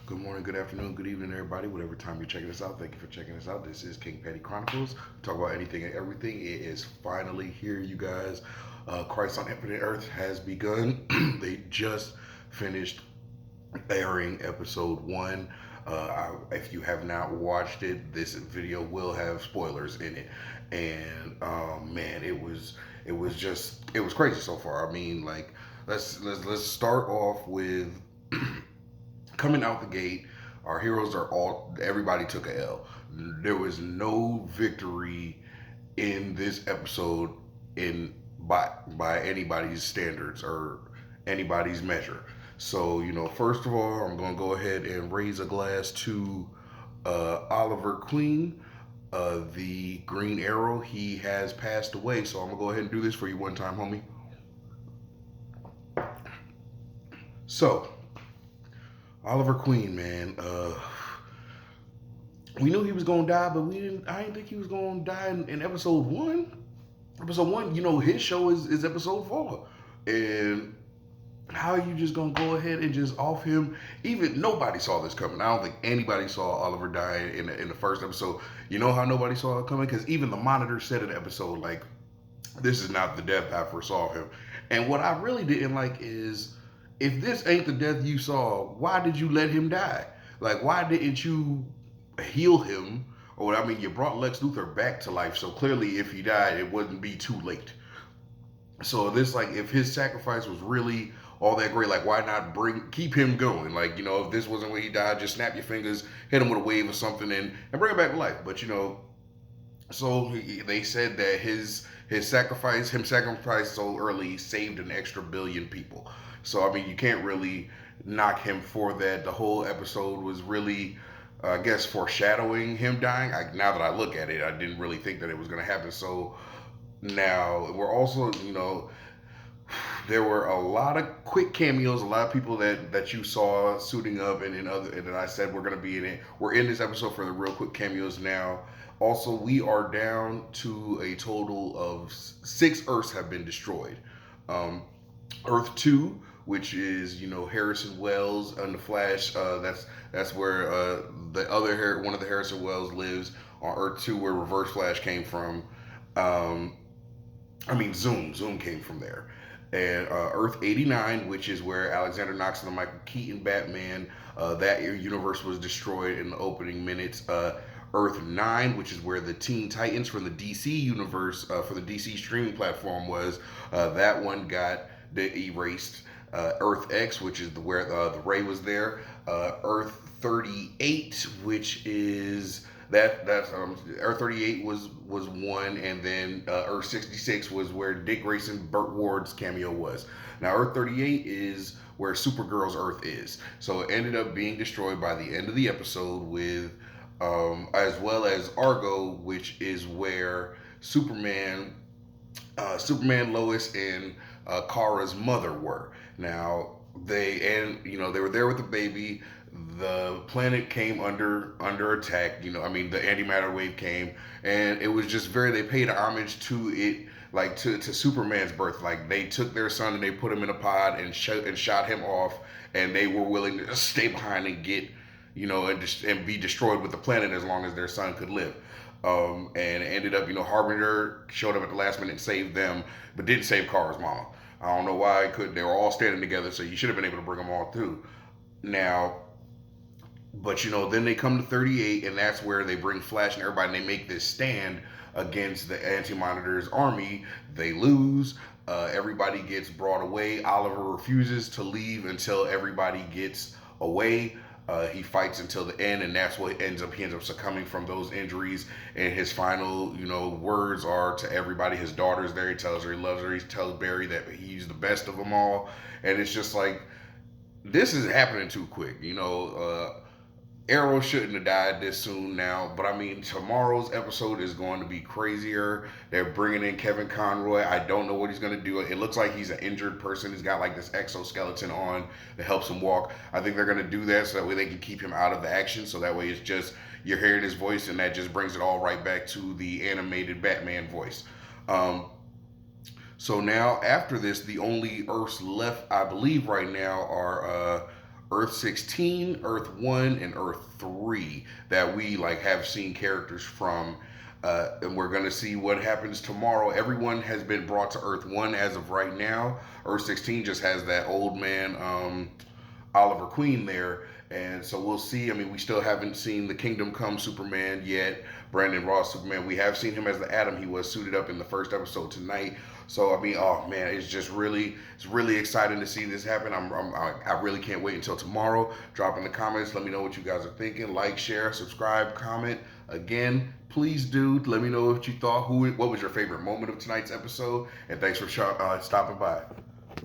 Good morning, good afternoon, good evening, everybody. Whatever time you're checking us out, thank you for checking us out. This is King Petty Chronicles. We talk about anything and everything. It is finally here, you guys. Christ on Infinite Earth has begun. They just finished airing episode one. If you have not watched it, this video will have spoilers in it. And man, it was crazy so far. I mean, like let's start off with coming out the gate, our heroes are all everybody took a L. There was no victory in this episode in by anybody's standards or anybody's measure. So, first of all, I'm gonna go ahead and raise a glass to Oliver Queen, the Green Arrow. He has passed away, so I'm gonna go ahead and do this for you one time, homie. So, Oliver Queen, man. We knew he was gonna die, but we didn't. I didn't think he was gonna die in episode one. Episode one, his show is episode four, and how are you just gonna go ahead and just off him? Even nobody saw this coming. I don't think anybody saw Oliver dying in the first episode. You know how nobody saw it coming? Because even the monitor said in the episode, like, this is not the death I foresaw of him. And what I really didn't like is, if this ain't the death you saw, why did you let him die? Like, why didn't you heal him? Or, I mean, you brought Lex Luthor back to life, so clearly if he died, it wouldn't be too late. So this, like, if his sacrifice was really all that great, like, why not keep him going? Like, if this wasn't when he died, just snap your fingers, hit him with a wave or something, and bring him back to life. But so they said that him sacrifice so early saved an extra billion people. So I mean, you can't really knock him for that. The whole episode was really, I guess, foreshadowing him dying. Now that I look at it, I didn't really think that it was going to happen. So now we're also, there were a lot of quick cameos, a lot of people that you saw suiting up, and then I said we're gonna be in it. We're in this episode for the real quick cameos now. Also, we are down to a total of 6 Earths have been destroyed. Um, Earth Two, which is Harrison Wells and the Flash. That's where one of the Harrison Wells lives on Earth Two, where Reverse Flash came from. Um, I mean, Zoom came from there. And Earth 89, which is where Alexander Knox and the Michael Keaton Batman, that universe was destroyed in the opening minutes. Earth 9, which is where the Teen Titans from the DC universe, for the DC streaming platform was, that one got erased. Earth X, which is where the Ray was there. Earth 38, which is that's Earth 38 was one, and then Earth 66 was where Dick Grayson, Burt Ward's cameo was. Now Earth 38 is where Supergirl's Earth is. So it ended up being destroyed by the end of the episode with, as well as Argo, which is where Superman, Lois, and Kara's mother were. Now they were there with the baby. The planet came under attack. I mean, the antimatter wave came, and it was just they paid homage to it, like to Superman's birth. Like, they took their son and they put him in a pod and shot him off, and they were willing to stay behind and get, and be destroyed with the planet as long as their son could live. And it ended up, Harbinger showed up at the last minute and saved them, but didn't save Kara's mama. I don't know why he couldn't. They were all standing together, so you should have been able to bring them all through. Now, but then they come to 38, and that's where they bring Flash and everybody, and they make this stand against the Anti-Monitor's army. They lose. Everybody gets brought away. Oliver refuses to leave until everybody gets away. He fights until the end, and that's what he ends up succumbing from those injuries. And his final, words are to everybody. His daughter's there. He tells her he loves her. He tells Barry that he's the best of them all. And it's just like, this is happening too quick. Arrow shouldn't have died this soon now, but I mean, tomorrow's episode is going to be crazier. They're bringing in Kevin Conroy. I don't know what he's going to do. It looks like he's an injured person. He's got like this exoskeleton on that helps him walk. I think they're going to do that so that way they can keep him out of the action. So that way it's just, you're hearing his voice, and that just brings it all right back to the animated Batman voice. So now, after this, the only Earths left, I believe, right now are Earth 16, Earth 1, and Earth 3 that we like have seen characters from. And we're gonna see what happens tomorrow. Everyone has been brought to Earth 1 as of right now. Earth 16 just has that old man Oliver Queen there. And so we'll see. I mean, we still haven't seen the Kingdom Come Superman yet. Brandon Ross Superman. We have seen him as the Atom. He was suited up in the first episode tonight. So I mean, oh man, it's really exciting to see this happen. I really can't wait until tomorrow. Drop in the comments. Let me know what you guys are thinking. Like, share, subscribe, comment. Again, please do let me know what you thought. What was your favorite moment of tonight's episode? And thanks for stopping by.